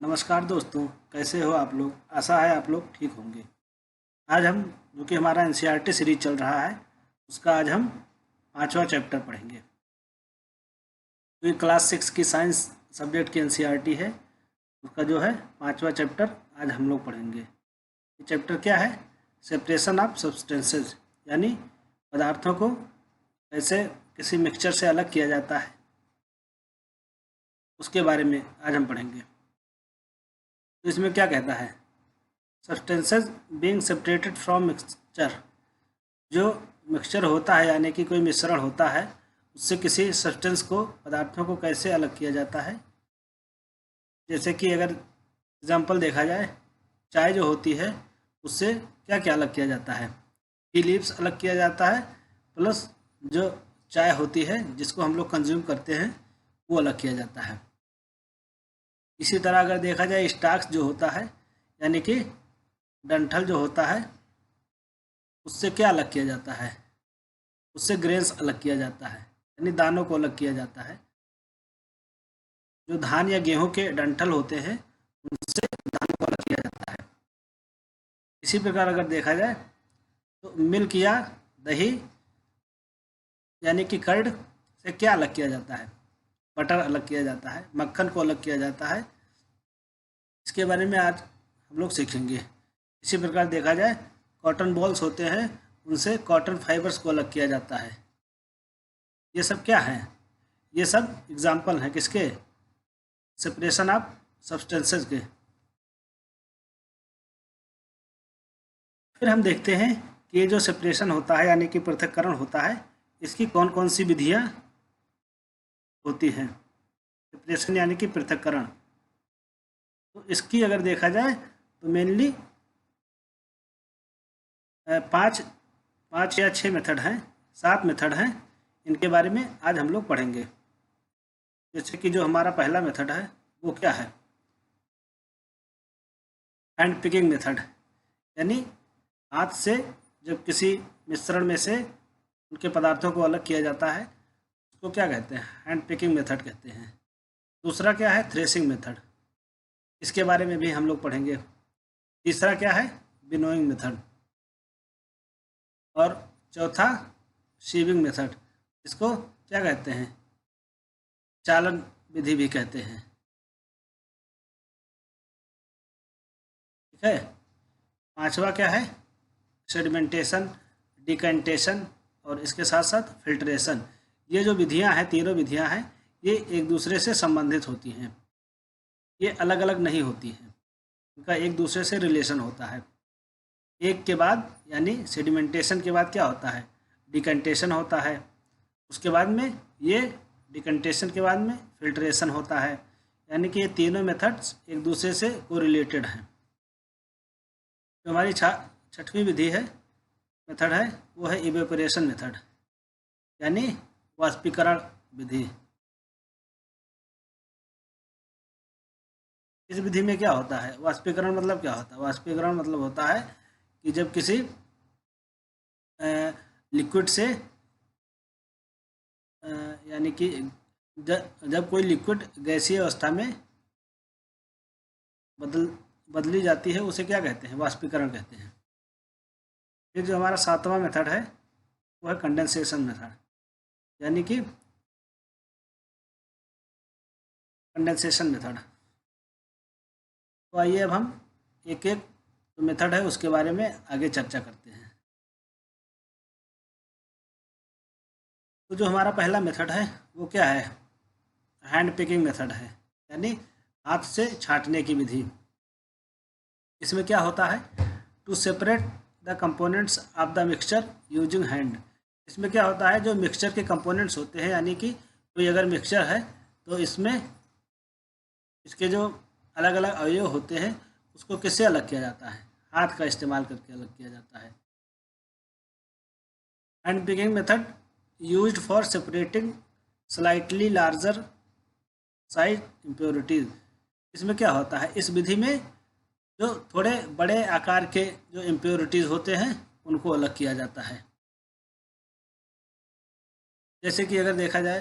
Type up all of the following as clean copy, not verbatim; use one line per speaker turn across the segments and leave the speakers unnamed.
नमस्कार दोस्तों, कैसे हो आप लोग। आशा है आप लोग ठीक होंगे। आज हम जो कि हमारा एनसीईआरटी सीरीज चल रहा है उसका आज हम 5वां चैप्टर पढ़ेंगे। जो क्लास 6 की साइंस सब्जेक्ट की एनसीईआरटी है उसका जो है 5वां चैप्टर आज हम लोग पढ़ेंगे। ये चैप्टर क्या है? सेपरेशन ऑफ सब्सटेंसेस, यानी पदार्थों को कैसे किसी मिक्सचर से अलग किया जाता है उसके बारे में आज हम पढ़ेंगे। तो इसमें क्या कहता है? Substances being separated from mixture, जो मिक्सचर होता है यानी कि कोई मिश्रण होता है उससे किसी सब्सटेंस को पदार्थों को कैसे अलग किया जाता है। जैसे कि अगर एग्जांपल देखा जाए, चाय जो होती है उससे क्या क्या अलग किया जाता है? टी लीव्स अलग किया जाता है, प्लस जो चाय होती है जिसको हम लोग कंज्यूम करते हैं वो अलग किया जाता है। इसी तरह अगर देखा जाए, स्टार्च जो होता है यानी कि डंठल जो होता है उससे क्या अलग किया जाता है? उससे ग्रेन्स अलग किया जाता है, यानी दानों को अलग किया जाता है। जो धान या गेहूं के डंठल होते हैं उनसे दानों को अलग किया जाता है। इसी प्रकार अगर देखा जाए तो मिल्क या दही यानी कि कर्ड से क्या अलग किया जाता है? बटर अलग किया जाता है, मक्खन को अलग किया जाता है। इसके बारे में आज हम लोग सीखेंगे। इसी प्रकार देखा जाए, कॉटन बॉल्स होते हैं उनसे कॉटन फाइबर्स को अलग किया जाता है। ये सब क्या है? ये सब एग्जाम्पल हैं किसके? सेपरेशन ऑफ सब्सटेंसेस के। फिर हम देखते हैं कि ये जो सेपरेशन होता है यानी कि पृथक्करण होता है, इसकी कौन कौन सी विधियां होती हैं। सेपरेशन यानी कि पृथक्करण, तो इसकी अगर देखा जाए तो मेनली पाँच पाँच या 6 मेथड हैं, 7 मेथड हैं। इनके बारे में आज हम लोग पढ़ेंगे। जैसे कि जो हमारा पहला मेथड है वो क्या है? हैंड पिकिंग मेथड, यानी हाथ से जब किसी मिश्रण में से उनके पदार्थों को अलग किया जाता है उसको क्या कहते हैं? हैंड पिकिंग मेथड कहते हैं। दूसरा क्या है? थ्रेसिंग मेथड, इसके बारे में भी हम लोग पढ़ेंगे। तीसरा क्या है? Winnowing method. और चौथा शीविंग मेथड, इसको क्या कहते हैं? चालन विधि भी कहते हैं। ठीक है। पांचवा क्या है? सेडिमेंटेशन, डिकेंटेशन और इसके साथ साथ फिल्ट्रेशन। ये जो विधियां हैं, तीनों विधियां हैं, ये एक दूसरे से संबंधित होती हैं। ये अलग अलग नहीं होती हैं, इनका एक दूसरे से रिलेशन होता है। एक के बाद यानी सेडिमेंटेशन के बाद क्या होता है? डिकेंटेशन होता है। उसके बाद में ये डिकेंटेशन के बाद में फिल्ट्रेशन होता है। यानी कि ये तीनों मेथड्स एक दूसरे से कोरिलेटेड हैं। जो हमारी छठवीं विधि है, मेथड है, वो है इवेपोरेशन मेथड, यानी वाष्पीकरण विधि। इस विधि में क्या होता है? वाष्पीकरण मतलब क्या होता है? वाष्पीकरण मतलब होता है कि जब किसी लिक्विड से यानी कि जब कोई लिक्विड गैसीय अवस्था में बदली जाती है उसे क्या कहते हैं? वाष्पीकरण कहते हैं। फिर जो हमारा 7वां मेथड है वो है कंडेंसेशन मेथड, यानी कि कंडेंसेशन मेथड। तो आइए अब हम एक एक जो मेथड है उसके बारे में आगे चर्चा करते हैं। तो जो हमारा पहला मेथड है वो क्या है? हैंड पिकिंग मेथड है, यानी हाथ से छांटने की विधि। इसमें क्या होता है? To separate the components of the mixture using hand. इसमें क्या होता है? जो मिक्सचर के कंपोनेंट्स होते हैं, यानी कि कोई अगर मिक्सचर है तो इसमें इसके जो अलग अलग अवयव होते हैं उसको किससे अलग किया जाता है? हाथ का इस्तेमाल करके अलग किया जाता है। Hand picking method used for separating slightly larger size impurities. इसमें क्या होता है? इस विधि में जो थोड़े बड़े आकार के जो इम्प्योरिटीज होते हैं उनको अलग किया जाता है। जैसे कि अगर देखा जाए,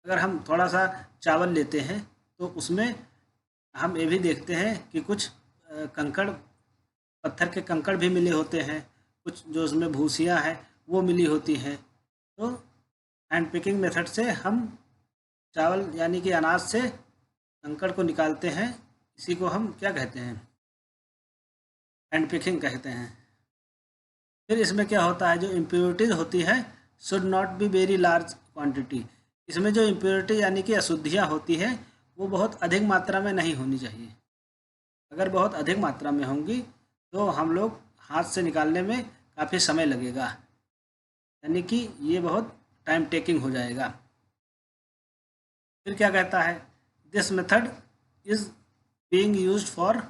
अगर हम थोड़ा सा चावल लेते हैं तो उसमें हम ये भी देखते हैं कि कुछ कंकड़, पत्थर के कंकड़ भी मिले होते हैं, कुछ जो उसमें भूसियाँ हैं वो मिली होती हैं। तो हैंड पिकिंग मेथड से हम चावल यानी कि अनाज से कंकड़ को निकालते हैं। इसी को हम क्या कहते हैं, हैंड पिकिंग कहते हैं। फिर इसमें क्या होता है, जो इम्प्योरिटीज़ होती है should not be very large quantity. इसमें जो इम्प्योरिटी यानी कि अशुद्धियाँ होती है वो बहुत अधिक मात्रा में नहीं होनी चाहिए। अगर बहुत अधिक मात्रा में होंगी तो हम लोग हाथ से निकालने में काफ़ी समय लगेगा, यानी कि ये बहुत टाइम टेकिंग हो जाएगा। फिर क्या कहता है, this method is being used for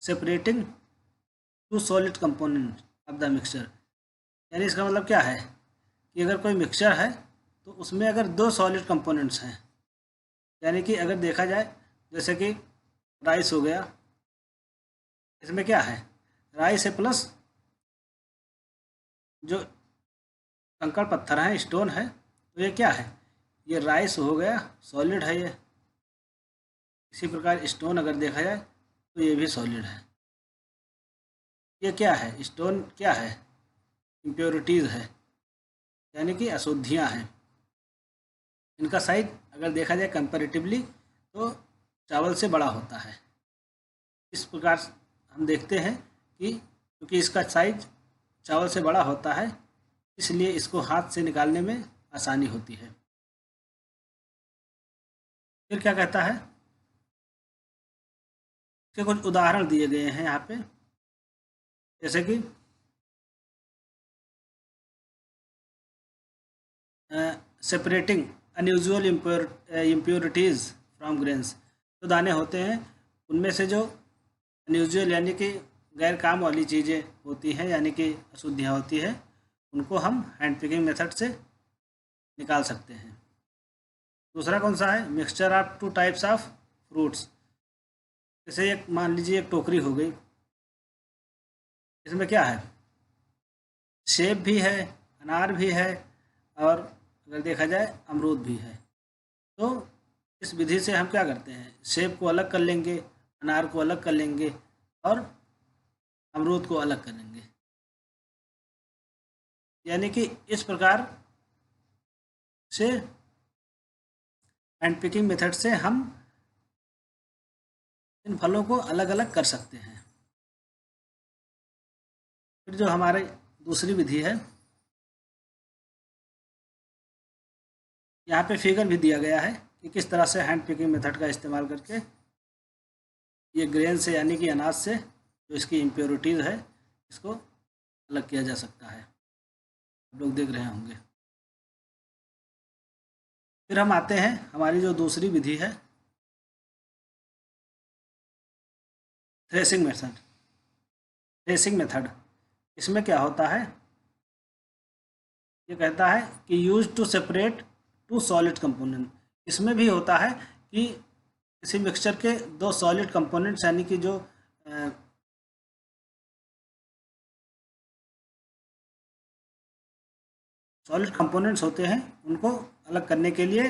separating two solid component of the mixture. यानी इसका मतलब क्या है कि अगर कोई मिक्सचर है तो उसमें अगर दो सॉलिड कंपोनेंट्स हैं, यानी कि अगर देखा जाए जैसे कि राइस हो गया, इसमें क्या है, राइस है प्लस जो कंकड़ पत्थर हैं, स्टोन है, तो ये क्या है, ये राइस हो गया, सॉलिड है ये। इसी प्रकार स्टोन अगर देखा जाए तो ये भी सॉलिड है। ये क्या है, स्टोन क्या है, इम्प्योरिटीज़ है, यानी कि अशुद्धियाँ हैं। इनका साइज अगर देखा जाए कंपैरेटिवली तो चावल से बड़ा होता है। इस प्रकार हम देखते हैं कि क्योंकि इसका साइज चावल से बड़ा होता है इसलिए इसको हाथ से निकालने में आसानी होती है। फिर क्या कहता है, इसके कुछ उदाहरण दिए गए हैं यहाँ पे, जैसे कि separating unusual impurities from grains. जो दाने होते हैं उनमें से जो अनयूजुअल यानी कि गैर काम वाली चीज़ें होती हैं, यानी कि अशुद्धियाँ होती है, उनको हम हैंड पिकिंग मेथड से निकाल सकते हैं। दूसरा कौन सा है, mixture of two types of fruits. जैसे एक मान लीजिए एक टोकरी हो गई, इसमें क्या है, सेब भी है, अनार भी है, और अगर देखा जाए अमरूद भी है। तो इस विधि से हम क्या करते हैं, सेब को अलग कर लेंगे, अनार को अलग कर लेंगे और अमरूद को अलग करेंगे। यानी कि इस प्रकार से हैंड पिकिंग मेथड से हम इन फलों को अलग अलग कर सकते हैं। फिर जो हमारे दूसरी विधि है, यहाँ पे फिगर भी दिया गया है कि किस तरह से हैंड पिकिंग मेथड का इस्तेमाल करके ये ग्रेन से यानी कि अनाज से जो इसकी इम्प्योरिटीज़ है इसको अलग किया जा सकता है। आप लोग देख रहे होंगे। फिर हम आते हैं हमारी जो दूसरी विधि है, थ्रेसिंग मेथड। थ्रेसिंग मेथड इसमें क्या होता है, ये कहता है कि use to separate two solid component. इसमें भी होता है कि किसी मिक्सचर के दो सॉलिड कंपोनेंट्स यानी कि जो सॉलिड कंपोनेंट्स होते हैं उनको अलग करने के लिए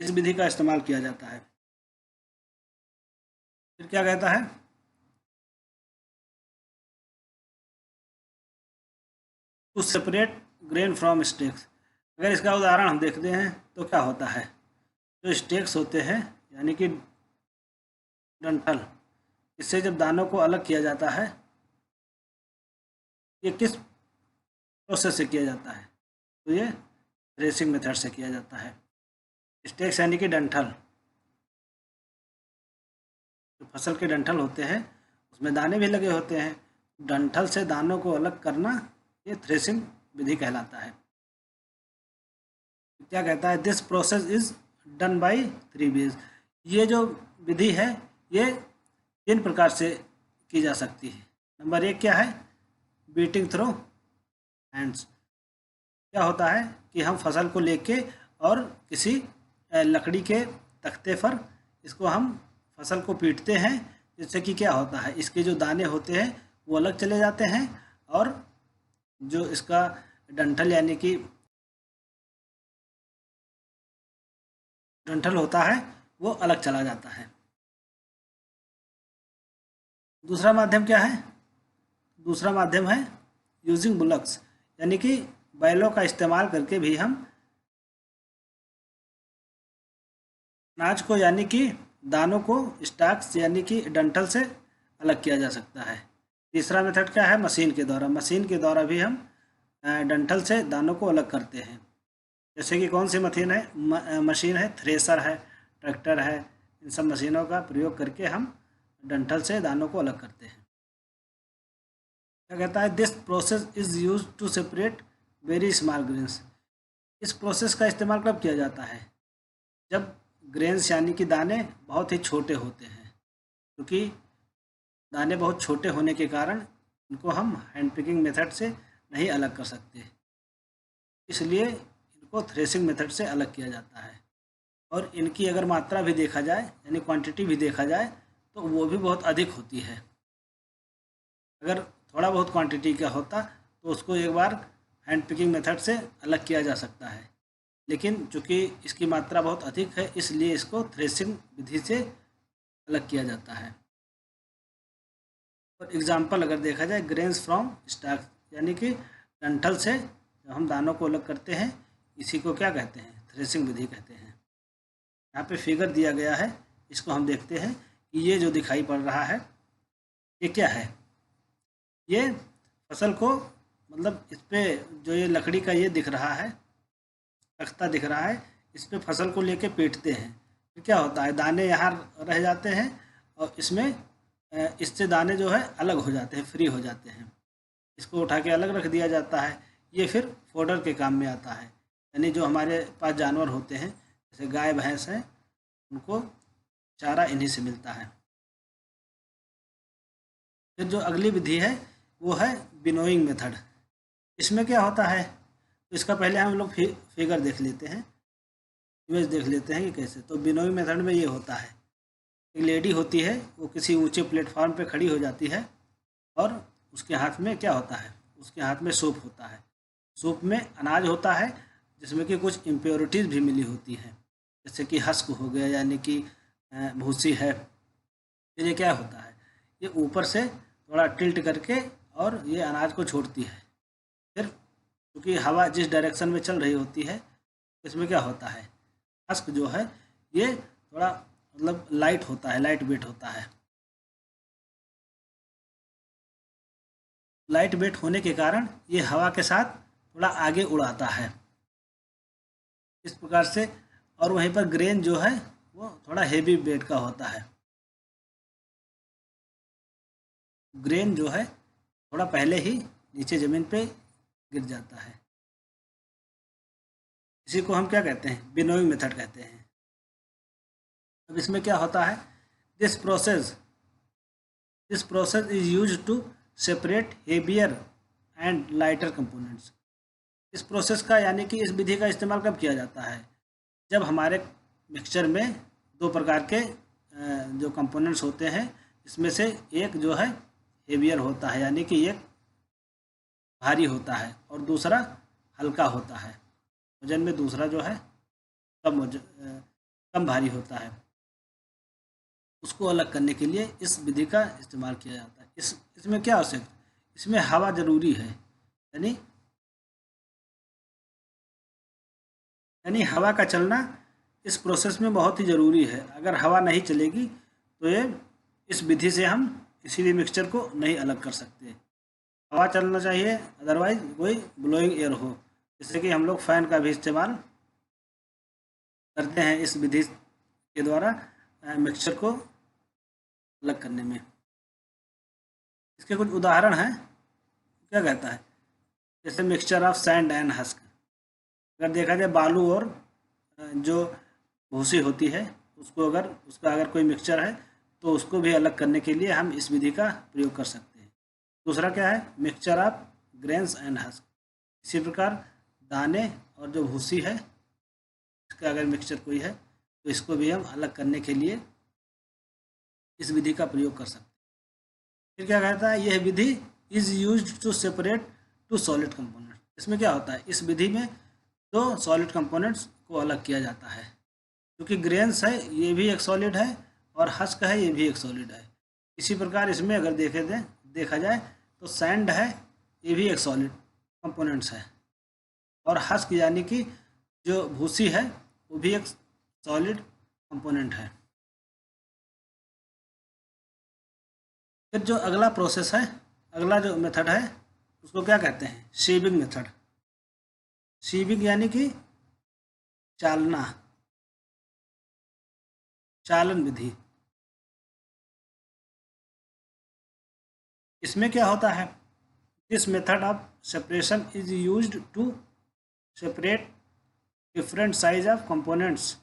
इस विधि का इस्तेमाल किया जाता है। फिर क्या कहता है, to separate grain from stalks. अगर इसका उदाहरण हम देखते हैं तो क्या होता है, जो स्टेक्स होते हैं यानी कि डंठल, इससे जब दानों को अलग किया जाता है, ये किस प्रोसेस से किया जाता है, तो ये थ्रेसिंग मेथड से किया जाता है। स्टेक्स यानी कि डंठल, जो फसल के डंठल होते हैं उसमें दाने भी लगे होते हैं, डंठल से दानों को अलग करना ये थ्रेसिंग विधि कहलाता है। क्या कहता है, this process is done by 3 ways। ये जो विधि है ये 3 प्रकार से की जा सकती है। नंबर 1 क्या है, बीटिंग थ्रू हैंड्स। क्या होता है कि हम फसल को लेके और किसी लकड़ी के तख्ते पर इसको हम फसल को पीटते हैं, जिससे कि क्या होता है, इसके जो दाने होते हैं वो अलग चले जाते हैं और जो इसका डंठल यानी कि डंठल होता है वो अलग चला जाता है। दूसरा माध्यम क्या है? दूसरा माध्यम है यूजिंग बुलक्स, यानी कि बैलों का इस्तेमाल करके भी हम अनाज को यानी कि दानों को स्टाक्स यानी कि डंठल से अलग किया जा सकता है। तीसरा मेथड क्या है? मशीन के द्वारा। मशीन के द्वारा भी हम डंठल से दानों को अलग करते हैं। जैसे कि कौन सी मशीन है? मशीन है, थ्रेसर है, ट्रैक्टर है। इन सब मशीनों का प्रयोग करके हम डंठल से दानों को अलग करते हैं। क्या कहता है? This process is use to separate very small grains. इस प्रोसेस का इस्तेमाल कब किया जाता है? जब ग्रेन्स यानी कि दाने बहुत ही छोटे होते हैं, क्योंकि दाने बहुत छोटे होने के कारण इनको हम हैंड पिकिंग मेथड से नहीं अलग कर सकते, इसलिए इनको थ्रेसिंग मेथड से अलग किया जाता है। और इनकी अगर मात्रा भी देखा जाए यानी क्वांटिटी भी देखा जाए तो वो भी बहुत अधिक होती है। अगर थोड़ा बहुत क्वांटिटी का होता तो उसको एक बार हैंड पिकिंग मेथड से अलग किया जा सकता है, लेकिन चूँकि इसकी मात्रा बहुत अधिक है इसलिए इसको थ्रेसिंग विधि से अलग किया जाता है। और एग्जाम्पल अगर देखा जाए, ग्रेन्स फ्रॉम स्टार्च यानी कि डंठल से जब हम दानों को अलग करते हैं, इसी को क्या कहते हैं? थ्रेसिंग विधि कहते हैं। यहाँ पे फिगर दिया गया है, इसको हम देखते हैं कि ये जो दिखाई पड़ रहा है ये क्या है? ये फसल को मतलब इस पे जो ये लकड़ी का ये दिख रहा है, तख्ता दिख रहा है, इस पे फसल को लेके पीटते हैं। फिर क्या होता है? दाने यहाँ रह जाते हैं और इससे दाने जो है अलग हो जाते हैं, फ्री हो जाते हैं। इसको उठा के अलग रख दिया जाता है। ये फिर फोडर के काम में आता है, यानी जो हमारे पास जानवर होते हैं जैसे गाय भैंस हैं, उनको चारा इन्हीं से मिलता है। फिर जो अगली विधि है वो है विनोइंग मेथड। इसमें क्या होता है? तो इसका पहले हम लोग फिगर देख लेते हैं, इमेज देख लेते हैं कि कैसे। तो विनोइंग मेथड में ये होता है, एक लेडी होती है, वो किसी ऊंचे प्लेटफॉर्म पे खड़ी हो जाती है और उसके हाथ में क्या होता है? उसके हाथ में सूप होता है। सूप में अनाज होता है जिसमें कि कुछ इम्प्योरिटीज़ भी मिली होती हैं, जैसे कि हस्क हो गया यानी कि भूसी है। फिर ये क्या होता है? ये ऊपर से थोड़ा टिल्ट करके और ये अनाज को छोड़ती है। फिर क्योंकि हवा जिस डायरेक्शन में चल रही होती है, इसमें क्या होता है? हस्क जो है ये थोड़ा मतलब लाइट होता है, लाइट वेट होता है। लाइट वेट होने के कारण ये हवा के साथ थोड़ा आगे उड़ाता है इस प्रकार से। और वहीं पर ग्रेन जो है वो थोड़ा हेवी वेट का होता है। ग्रेन जो है थोड़ा पहले ही नीचे ज़मीन पे गिर जाता है। इसी को हम क्या कहते हैं? विनोइंग मेथड कहते हैं। अब इसमें क्या होता है? This process is use to separate heavier and lighter components. इस प्रोसेस का यानी कि इस विधि का इस्तेमाल कब किया जाता है? जब हमारे मिक्सचर में दो प्रकार के जो कंपोनेंट्स होते हैं, इसमें से एक जो है हेवियर होता है यानी कि एक भारी होता है और दूसरा हल्का होता है। वजन में दूसरा जो है कम भारी होता है। उसको अलग करने के लिए इस विधि का इस्तेमाल किया जाता है। इसमें क्या आवश्यक? इसमें हवा ज़रूरी है, यानी हवा का चलना इस प्रोसेस में बहुत ही ज़रूरी है। अगर हवा नहीं चलेगी तो ये इस विधि से हम किसी भी मिक्सचर को नहीं अलग कर सकते। हवा चलना चाहिए, अदरवाइज कोई ब्लोइंग एयर हो, जिससे कि हम लोग फ़ैन का भी इस्तेमाल करते हैं इस विधि के द्वारा मिक्सचर को अलग करने में। इसके कुछ उदाहरण हैं। क्या कहता है? जैसे mixture of sand and husk. अगर देखा जाए बालू और जो भूसी होती है उसका अगर कोई मिक्सचर है तो उसको भी अलग करने के लिए हम इस विधि का प्रयोग कर सकते हैं। दूसरा क्या है? Mixture of grains and husk. इसी प्रकार दाने और जो भूसी है इसका अगर मिक्सचर कोई है तो इसको भी हम अलग करने के लिए इस विधि का प्रयोग कर सकते हैं। फिर क्या कहता है? यह विधि is use to separate two solid component. इसमें क्या होता है? इस विधि में दो सॉलिड कंपोनेंट्स को अलग किया जाता है। क्योंकि ग्रेन्स है ये भी एक सॉलिड है और हस्क है ये भी एक सॉलिड है। इसी प्रकार इसमें अगर देखा जाए तो सैंड है ये भी एक सॉलिड कंपोनेंट्स है, और हस्क यानी कि जो भूसी है वो भी एक सॉलिड कंपोनेंट है। फिर जो अगला प्रोसेस है, अगला जो मेथड है उसको क्या कहते हैं? शीविंग मेथड। शीविंग यानी कि चालन विधि। इसमें क्या होता है? This method of separation is used to separate different size of components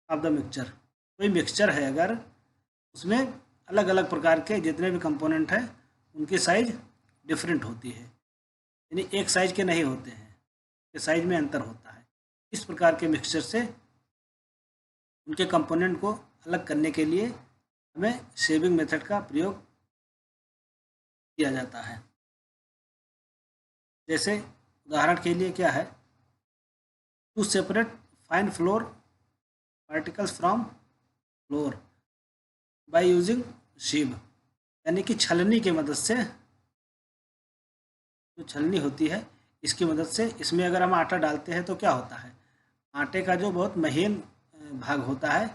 of the mixture. कोई मिक्सचर है अगर उसमें अलग अलग प्रकार के जितने भी कंपोनेंट हैं उनकी साइज डिफरेंट होती है, यानी एक साइज के नहीं होते हैं, के साइज में अंतर होता है। इस प्रकार के मिक्सचर से उनके कंपोनेंट को अलग करने के लिए हमें शेविंग मेथड का प्रयोग किया जाता है। जैसे उदाहरण के लिए क्या है? To separate fine flour particles from flour by using sieve, यानी कि छलनी की मदद से, जो छलनी होती है इसकी मदद से इसमें अगर हम आटा डालते हैं तो क्या होता है? आटे का जो बहुत महीन भाग होता है,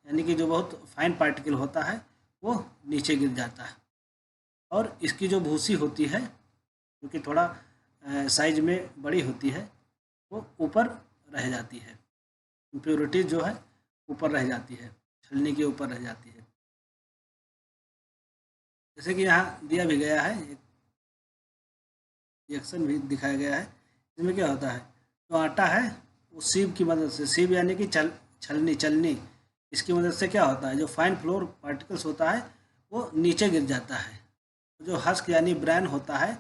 यानी कि जो बहुत फाइन पार्टिकल होता है, वो नीचे गिर जाता है, और इसकी जो भूसी होती है जो कि थोड़ा साइज में बड़ी होती है वो ऊपर रह जाती है। इम्प्योरिटीज जो है ऊपर रह जाती है, छलनी के ऊपर रह जाती है। जैसे कि यहाँ दिया भी गया है, एक रिएक्शन भी दिखाया गया है। इसमें क्या होता है? जो आटा है वो सीव की मदद से, सीव यानी कि चलनी, इसकी मदद से क्या होता है? जो फाइन फ्लोर पार्टिकल्स होता है वो नीचे गिर जाता है, जो हस्क यानी ब्रैन होता है,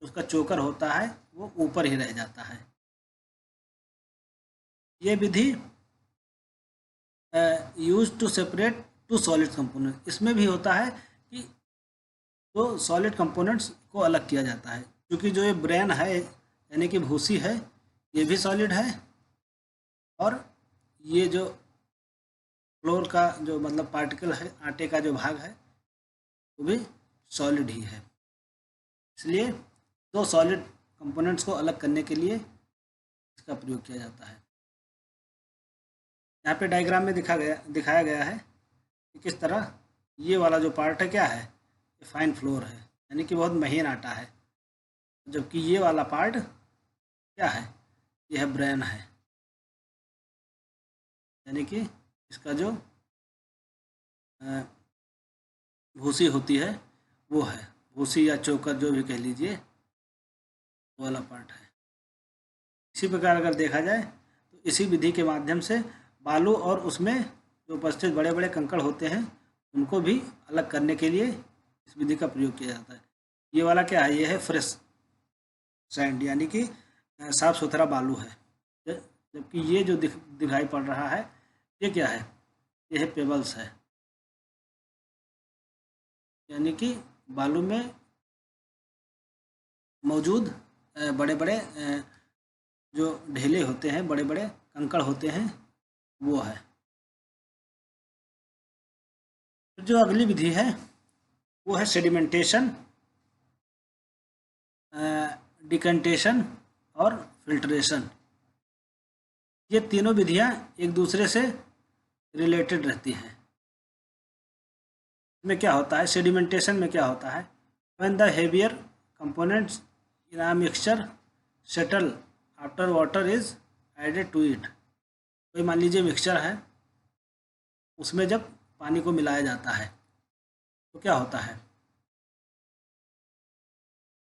उसका चोकर होता है, वो ऊपर ही रह जाता है। ये विधि use to separate two solid component. इसमें भी होता है कि तो सॉलिड कंपोनेंट्स को अलग किया जाता है, क्योंकि जो ये ब्रेन है यानी कि भूसी है ये भी सॉलिड है, और ये जो फ्लोर का जो मतलब पार्टिकल है, आटे का जो भाग है, वो भी सॉलिड ही है। इसलिए दो सॉलिड कंपोनेंट्स को अलग करने के लिए इसका प्रयोग किया जाता है। यहाँ पे डायग्राम में दिखाया गया है कि किस तरह ये वाला जो पार्ट है क्या है? ये फाइन फ्लोर है, यानी कि बहुत महीन आटा है, जबकि ये वाला पार्ट क्या है? यह ब्रेन है, यानी कि इसका जो भूसी होती है वो है, भूसी या चोकर जो भी कह लीजिए, वो वाला पार्ट है। इसी प्रकार अगर देखा जाए तो इसी विधि के माध्यम से बालू और उसमें जो उपस्थित बड़े बड़े कंकड़ होते हैं उनको भी अलग करने के लिए इस विधि का प्रयोग किया जाता है। ये वाला क्या है? ये है फ्रेश सैंड, यानी कि साफ सुथरा बालू है, जबकि ये जो दिखाई पड़ रहा है ये क्या है? ये है पेबल्स है, यानी कि बालू में मौजूद बड़े बड़े जो ढेले होते हैं, बड़े बड़े कंकड़ होते हैं, वो है। जो अगली विधि है वो है सेडिमेंटेशन, डिकंटेशन और फिल्ट्रेशन। ये तीनों विधियां एक दूसरे से रिलेटेड रहती हैं। इसमें क्या होता है? सेडिमेंटेशन में क्या होता है? When the heavier components in a mixture settle after water is added to it. कोई मान लीजिए मिक्सचर है, उसमें जब पानी को मिलाया जाता है तो क्या होता है?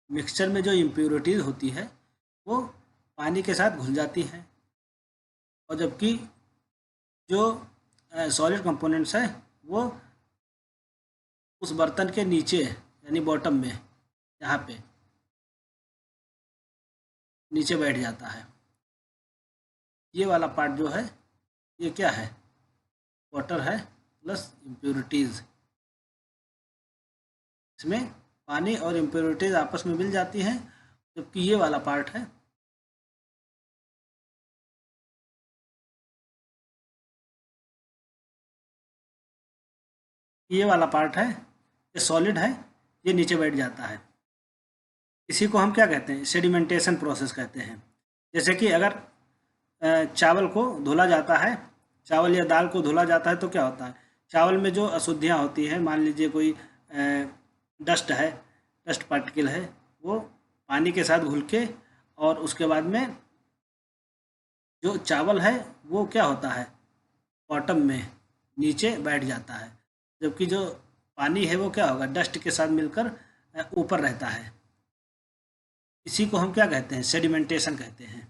मिक्सचर में जो इम्प्योरिटीज होती है वो पानी के साथ घुल जाती हैं, और जबकि जो सॉलिड कंपोनेंट्स हैं वो उस बर्तन के नीचे यानी बॉटम में, यहाँ पे नीचे बैठ जाता है। ये वाला पार्ट जो है ये क्या है? वाटर है प्लस इम्प्योरिटीज़। इसमें पानी और इम्प्योरिटीज़ आपस में मिल जाती हैं, जबकि ये वाला पार्ट है ये वाला पार्ट है, ये सॉलिड है, ये नीचे बैठ जाता है। इसी को हम क्या कहते हैं, सेडिमेंटेशन प्रोसेस कहते हैं। जैसे कि अगर चावल को धुला जाता है, चावल या दाल को धुला जाता है तो क्या होता है, चावल में जो अशुद्धियाँ होती हैं, मान लीजिए कोई डस्ट है, डस्ट पार्टिकल है, वो पानी के साथ घुल के और उसके बाद में जो चावल है वो क्या होता है, बॉटम में नीचे बैठ जाता है, जबकि जो पानी है वो क्या होगा, डस्ट के साथ मिलकर ऊपर रहता है। इसी को हम क्या कहते हैं, सेडिमेंटेशन कहते हैं।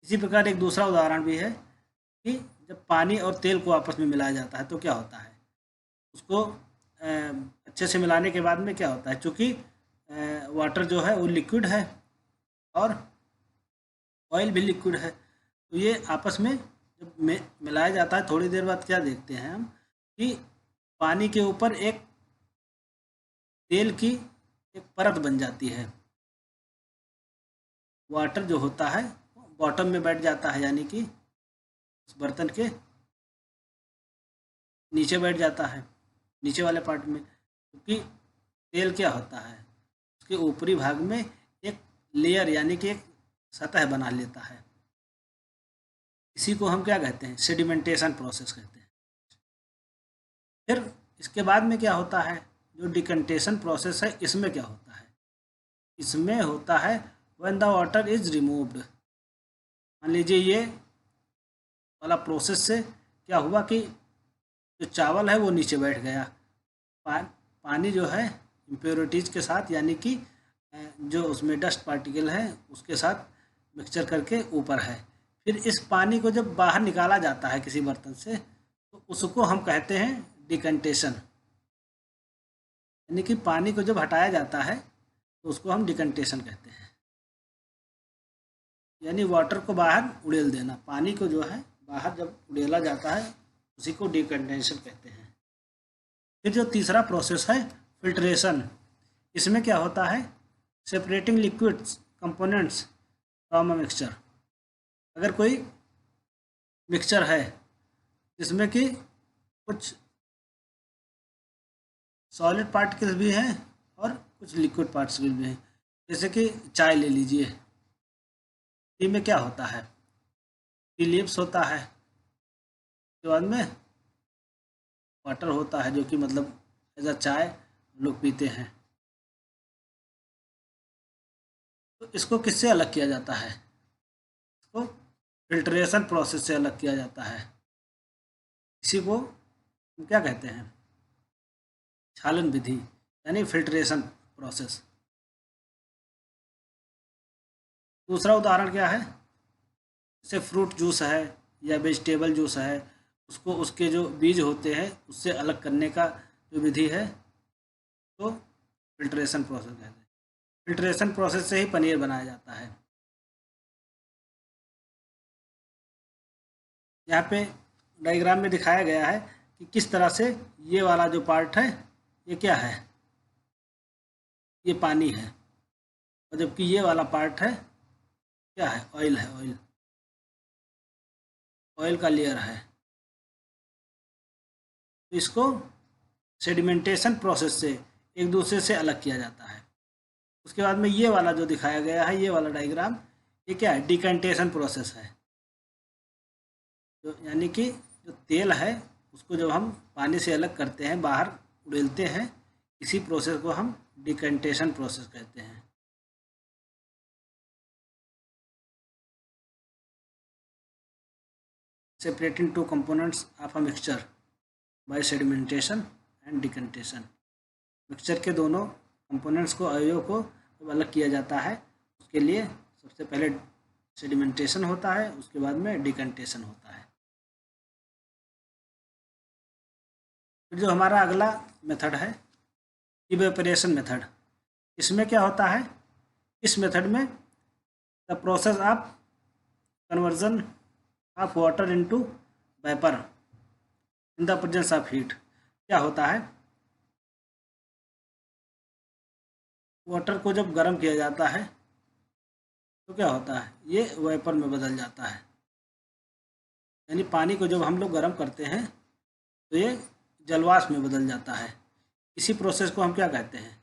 इसी प्रकार एक दूसरा उदाहरण भी है कि जब पानी और तेल को आपस में मिलाया जाता है तो क्या होता है, उसको अच्छे से मिलाने के बाद में क्या होता है, चूँकि वाटर जो है वो लिक्विड है और ऑयल भी लिक्विड है, तो ये आपस में जब मिलाया जाता है, थोड़ी देर बाद क्या देखते हैं हम कि पानी के ऊपर एक तेल की एक परत बन जाती है। वाटर जो होता है बॉटम में बैठ जाता है, यानी कि उस बर्तन के नीचे बैठ जाता है, नीचे वाले पार्ट में, क्योंकि तेल क्या होता है, उसके ऊपरी भाग में एक लेयर यानी कि एक सतह बना लेता है। इसी को हम क्या कहते हैं, सेडिमेंटेशन प्रोसेस कहते हैं। फिर इसके बाद में क्या होता है, जो डिकंटेशन प्रोसेस है, इसमें क्या होता है, इसमें होता है when the water is removed. मान लीजिए ये वाला प्रोसेस से क्या हुआ कि जो चावल है वो नीचे बैठ गया, पानी जो है इम्प्योरिटीज़ के साथ, यानी कि जो उसमें डस्ट पार्टिकल है उसके साथ मिक्सचर करके ऊपर है। फिर इस पानी को जब बाहर निकाला जाता है किसी बर्तन से, तो उसको हम कहते हैं डिकंटेशन, यानी कि पानी को जब हटाया जाता है तो उसको हम डिकंटेशन कहते हैं, यानी वाटर को बाहर उड़ेल देना, पानी को जो है बाहर जब उड़ेला जाता है उसी को डिकंडेंसेशन कहते हैं। फिर जो तीसरा प्रोसेस है फिल्ट्रेशन, इसमें क्या होता है, separating liquids components from a mixture. अगर कोई मिक्सचर है जिसमें कि कुछ सॉलिड पार्टिकल्स भी हैं और कुछ लिक्विड पार्टिकल्स भी हैं, जैसे कि चाय ले लीजिए, टी में क्या होता है, टी लीव्स होता है, उसके बाद में वाटर होता है, जो कि मतलब एज अ चाय लोग पीते हैं। तो इसको किससे अलग किया जाता है, इसको फिल्ट्रेशन प्रोसेस से अलग किया जाता है। इसी को हम क्या कहते हैं, छालन विधि, यानी फिल्ट्रेशन प्रोसेस। दूसरा उदाहरण क्या है, जैसे फ्रूट जूस है या वेजिटेबल जूस है, उसको उसके जो बीज होते हैं उससे अलग करने का जो विधि है तो फिल्ट्रेशन प्रोसेस कहते हैं। फिल्ट्रेशन प्रोसेस से ही पनीर बनाया जाता है। यहाँ पे डायग्राम में दिखाया गया है कि किस तरह से ये वाला जो पार्ट है ये क्या है, ये पानी है, और जबकि ये वाला पार्ट है क्या है, ऑयल है, ऑयल का लेयर है। तो इसको सेडिमेंटेशन प्रोसेस से एक दूसरे से अलग किया जाता है। उसके बाद में ये वाला जो दिखाया गया है, ये वाला डायग्राम, ये क्या है, डिकंटेशन प्रोसेस है। तो यानी कि जो तेल है उसको जब हम पानी से अलग करते हैं, बाहर उड़ेलते हैं, इसी प्रोसेस को हम डिकंटेशन प्रोसेस कहते हैं। Separating two components of a mixture by sedimentation and decantation. Mixture के दोनों कंपोनेंट्स को, अवयव को जब अलग किया जाता है, उसके लिए सबसे पहले सेडिमेंटेशन होता है, उसके बाद में डिकंटेशन होता है। फिर जो हमारा अगला मेथड है इवेपोरेशन मेथड, इसमें क्या होता है, इस मेथड में the process of conversion of water into vapour in the presence of heat. क्या होता है, वाटर को जब गर्म किया जाता है तो क्या होता है, ये वेपर में बदल जाता है। यानी पानी को जब हम लोग गर्म करते हैं तो ये जलवाष्प में बदल जाता है। इसी प्रोसेस को हम क्या कहते हैं?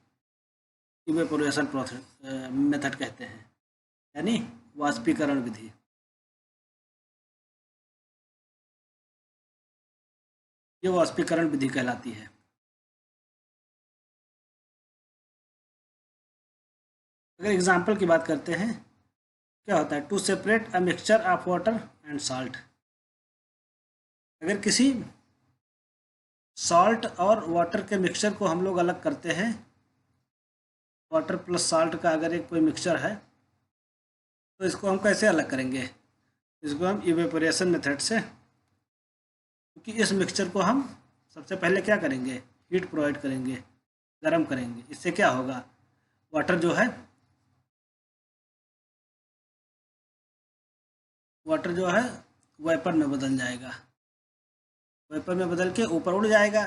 इवेपोरेशन प्रोसेस मेथड कहते हैं, यानी वाष्पीकरण विधि। ये वाष्पीकरण विधि कहलाती है। अगर एग्जाम्पल की बात करते हैं, क्या होता है? To separate a mixture of water and salt. अगर किसी सॉल्ट और वाटर के मिक्सचर को हम लोग अलग करते हैं, वाटर प्लस साल्ट का अगर एक कोई मिक्सचर है, तो इसको हम कैसे अलग करेंगे? इसको हम इवेपोरेशन मेथड से, क्योंकि इस मिक्सचर को हम सबसे पहले क्या करेंगे? हीट प्रोवाइड करेंगे, गर्म करेंगे। इससे क्या होगा? वाटर जो है वेपर में बदल जाएगा, वेपर में बदल के ऊपर उड़ जाएगा,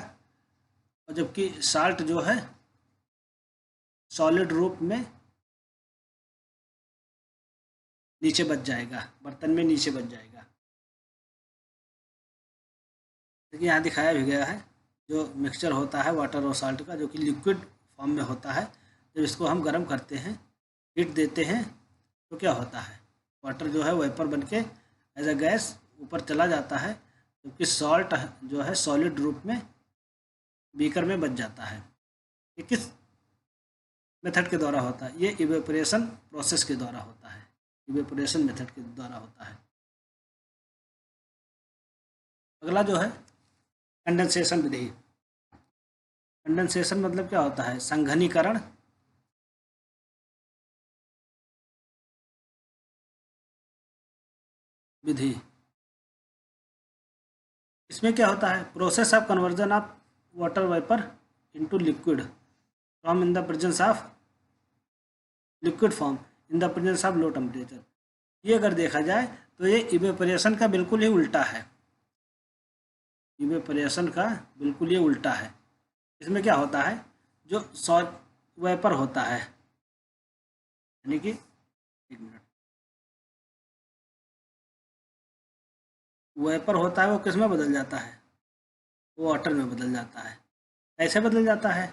और जबकि साल्ट जो है सॉलिड रूप में नीचे बच जाएगा, बर्तन में नीचे बच जाएगा। देखिए यहाँ दिखाया भी गया है, जो मिक्सचर होता है वाटर और साल्ट का, जो कि लिक्विड फॉर्म में होता है, जब इसको हम गर्म करते हैं, हीट देते हैं, तो क्या होता है? वाटर जो है वेपर बन के एज अ गैस ऊपर चला जाता है, जबकि सॉल्ट जो है सॉलिड रूप में बीकर में बच जाता है। ये किस मेथड के द्वारा होता है? ये इवेपोरेशन प्रोसेस के द्वारा होता है, इवेपोरेशन मेथड के द्वारा होता है। अगला जो है कंडेंसेशन विधि। कंडेंसेशन मतलब क्या होता है? संघनीकरण विधि। इसमें क्या होता है? Process of conversion of water vapour into liquid from in the presence of liquid form in the presence of low temperature. ये अगर देखा जाए तो ये इवेपोरेशन का बिल्कुल ही उल्टा है, इवेपोरेशन का बिल्कुल ही उल्टा है। इसमें क्या होता है? जो वेपर होता है, यानी कि एक मिनट, वेपर होता है वो किस में बदल जाता है? वो वाटर में बदल जाता है। कैसे बदल जाता है?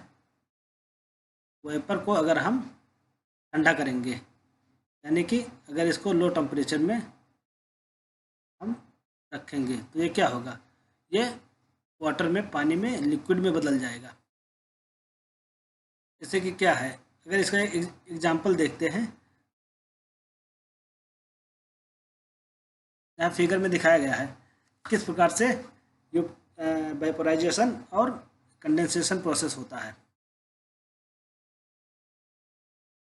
वेपर को अगर हम ठंडा करेंगे, यानी कि अगर इसको लो टेम्परेचर में हम रखेंगे, तो ये क्या होगा? ये वाटर में, पानी में, लिक्विड में बदल जाएगा। जैसे कि क्या है, अगर इसका एग्जाम्पल देखते हैं, यहाँ फिगर में दिखाया गया है किस प्रकार से ये वेपोराइजेशन और कंडेंसेशन प्रोसेस होता है।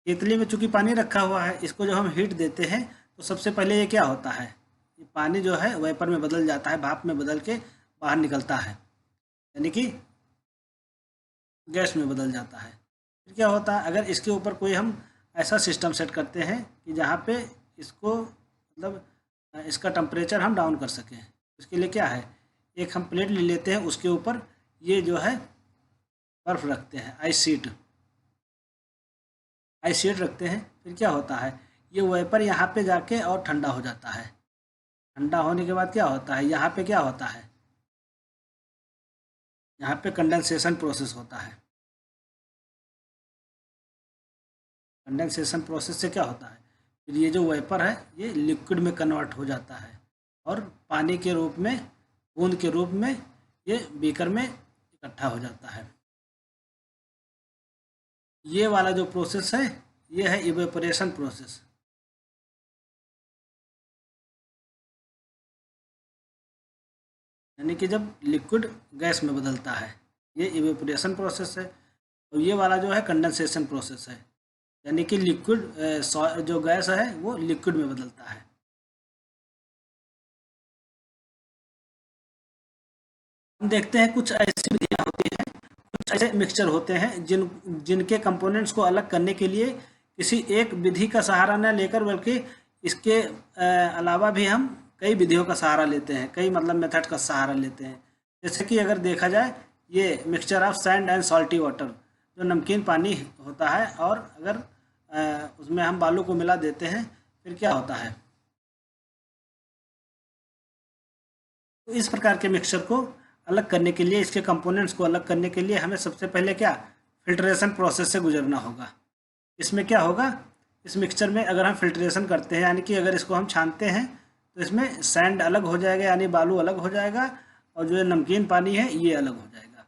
केतली में चूंकि पानी रखा हुआ है, इसको जब हम हीट देते हैं, तो सबसे पहले ये क्या होता है? ये पानी जो है वेपर में बदल जाता है, भाप में बदल के बाहर निकलता है, यानी कि गैस में बदल जाता है। फिर क्या होता है? अगर इसके ऊपर कोई हम ऐसा सिस्टम सेट करते हैं कि जहाँ पे इसको मतलब इसका टेम्परेचर हम डाउन कर सकें, उसके लिए क्या है? एक हम प्लेट ले लेते हैं, उसके ऊपर ये जो है बर्फ़ रखते हैं, आइस शीट रखते हैं। फिर क्या होता है? ये वेपर यहाँ पे जाके और ठंडा हो जाता है। ठंडा होने के बाद क्या होता है? यहाँ पे क्या होता है? यहाँ पे कंडेंसेशन प्रोसेस होता है। कंडेंसेशन प्रोसेस से क्या होता है? फिर ये जो वेपर है ये लिक्विड में कन्वर्ट हो जाता है, और पानी के रूप में, बूंद के रूप में ये बीकर में इकट्ठा हो जाता है। ये वाला जो प्रोसेस है ये है इवेपोरेशन प्रोसेस। यानी कि जब लिक्विड गैस में बदलता है, ये इवेपोरेशन प्रोसेस है। और ये वाला जो है कंडेंसेशन प्रोसेस है, यानी कि लिक्विड जो गैस है वो लिक्विड में बदलता है। हम देखते हैं कुछ ऐसी विधियाँ होती हैं, कुछ ऐसे मिक्सचर होते हैं जिनके कंपोनेंट्स को अलग करने के लिए किसी एक विधि का सहारा न लेकर, बल्कि इसके अलावा भी हम कई विधियों का सहारा लेते हैं, कई मतलब मेथड का सहारा लेते हैं। जैसे कि अगर देखा जाए, ये mixture of sand and salty water, जो नमकीन पानी होता है, और अगर उसमें हम बालू को मिला देते हैं, फिर क्या होता है? तो इस प्रकार के मिक्सचर को अलग करने के लिए, इसके कंपोनेंट्स को अलग करने के लिए हमें सबसे पहले क्या, फिल्ट्रेशन प्रोसेस से गुजरना होगा। इसमें क्या होगा, इस मिक्सचर में अगर हम फिल्ट्रेशन करते हैं, यानी कि अगर इसको हम छानते हैं तो इसमें सैंड अलग हो जाएगा, यानी बालू अलग हो जाएगा, और जो नमकीन पानी है ये अलग हो जाएगा।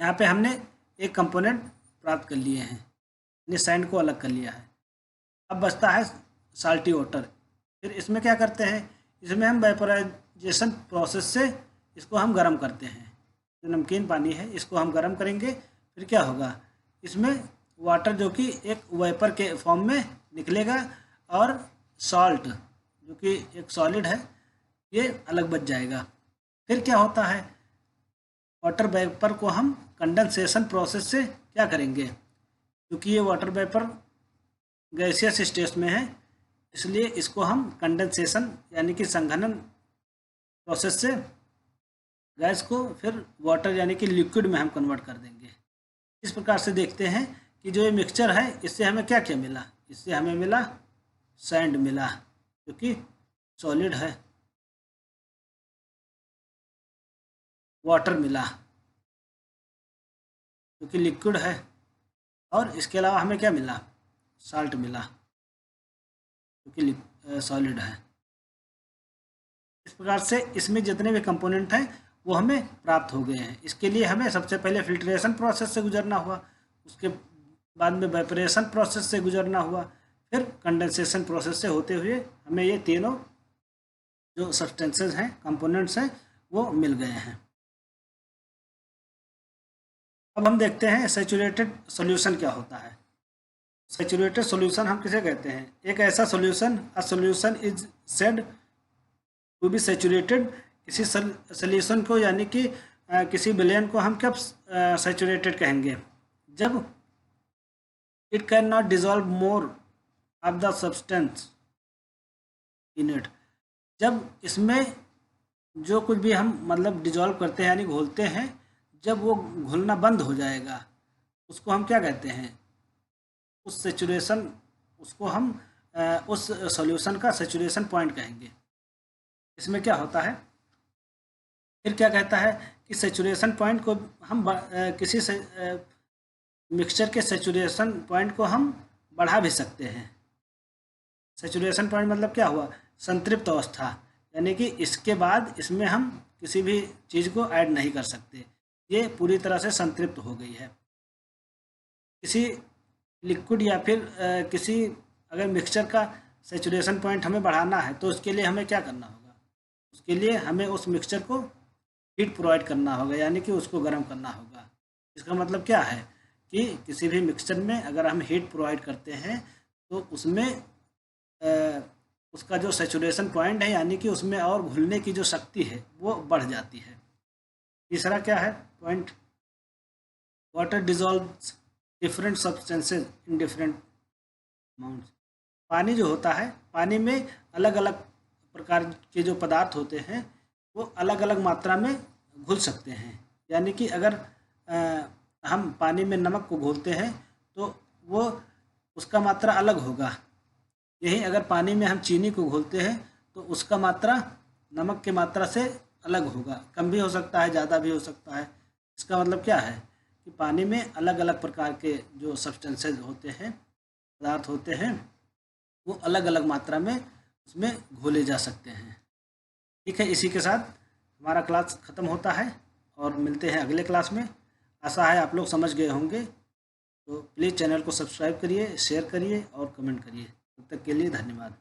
यहाँ पे हमने एक कंपोनेंट प्राप्त कर लिए हैं, यानी सैंड को अलग कर लिया है। अब बचता है साल्टी वाटर। फिर इसमें क्या करते हैं, इसमें हम वेपोराइजेशन प्रोसेस से इसको हम गर्म करते हैं। जो नमकीन पानी है इसको हम गर्म करेंगे, फिर क्या होगा, इसमें वाटर जो कि एक वेपर के फॉर्म में निकलेगा, और सॉल्ट जो कि एक सॉलिड है ये अलग बच जाएगा। फिर क्या होता है, वाटर वेपर को हम कंडेंसेशन प्रोसेस से क्या करेंगे, क्योंकि ये वाटर वेपर गैसियस स्टेट में है, इसलिए इसको हम कंडेंसेशन यानी कि संघनन प्रोसेस से गैस को फिर वाटर यानी कि लिक्विड में हम कन्वर्ट कर देंगे। इस प्रकार से देखते हैं कि जो ये मिक्सचर है इससे हमें क्या क्या मिला। इससे हमें मिला सैंड मिला जो कि सॉलिड है, वाटर मिला जो कि लिक्विड है, और इसके अलावा हमें क्या मिला, साल्ट मिला जो कि सॉलिड है। इस प्रकार से इसमें जितने भी कंपोनेंट हैं वो हमें प्राप्त हो गए हैं। इसके लिए हमें सबसे पहले फिल्ट्रेशन प्रोसेस से गुजरना हुआ, उसके बाद में वेपोरेशन प्रोसेस से गुजरना हुआ, फिर कंडेंसेशन प्रोसेस से होते हुए हमें ये तीनों जो सब्सटेंसेस हैं, कंपोनेंट्स हैं, वो मिल गए हैं। अब हम देखते हैं सैचुरेटेड सॉल्यूशन क्या होता है। सैचुरेटेड सॉल्यूशन हम किसे कहते हैं, एक ऐसा solution, a solution is said to be saturated. किसी सॉल्यूशन को यानी कि किसी विलयन को हम कब सैचुरेटेड कहेंगे, जब it can not dissolve more of the substance in it. जब इसमें जो कुछ भी हम मतलब डिजॉल्व करते हैं यानी घोलते हैं, जब वो घुलना बंद हो जाएगा उसको हम क्या कहते हैं, उस सैचुरेशन, उसको हम उस सॉल्यूशन का सैचुरेशन पॉइंट कहेंगे। इसमें क्या होता है, फिर क्या कहता है कि सैचुरेशन पॉइंट को हम किसी मिक्सचर के सैचुरेशन पॉइंट को हम बढ़ा भी सकते हैं। सैचुरेशन पॉइंट मतलब क्या हुआ, संतृप्त अवस्था, यानी कि इसके बाद इसमें हम किसी भी चीज़ को ऐड नहीं कर सकते, ये पूरी तरह से संतृप्त हो गई है। किसी लिक्विड या फिर किसी अगर मिक्सचर का सैचुरेशन पॉइंट हमें बढ़ाना है तो उसके लिए हमें क्या करना होगा, उसके लिए हमें उस मिक्सचर को हीट प्रोवाइड करना होगा, यानी कि उसको गर्म करना होगा। इसका मतलब क्या है कि किसी भी मिक्सचर में अगर हम हीट प्रोवाइड करते हैं तो उसमें उसका जो सैचुरेशन पॉइंट है यानी कि उसमें और घुलने की जो शक्ति है वो बढ़ जाती है। तीसरा क्या है point, water dissolves different substances in different amounts. पानी जो होता है, पानी में अलग अलग प्रकार के जो पदार्थ होते हैं वो अलग अलग मात्रा में घुल सकते हैं। यानी कि अगर हम पानी में नमक को घोलते हैं तो वो उसका मात्रा अलग होगा, यही अगर पानी में हम चीनी को घोलते हैं तो उसका मात्रा नमक की मात्रा से अलग होगा, कम भी हो सकता है, ज़्यादा भी हो सकता है। इसका मतलब क्या है कि पानी में अलग अलग प्रकार के जो सब्सटेंसेज होते हैं, पदार्थ होते हैं, वो अलग अलग मात्रा में उसमें घोले जा सकते हैं। ठीक है, इसी के साथ हमारा क्लास ख़त्म होता है और मिलते हैं अगले क्लास में। आशा है आप लोग समझ गए होंगे, तो प्लीज़ चैनल को सब्सक्राइब करिए, शेयर करिए और कमेंट करिए। तब तक के लिए धन्यवाद।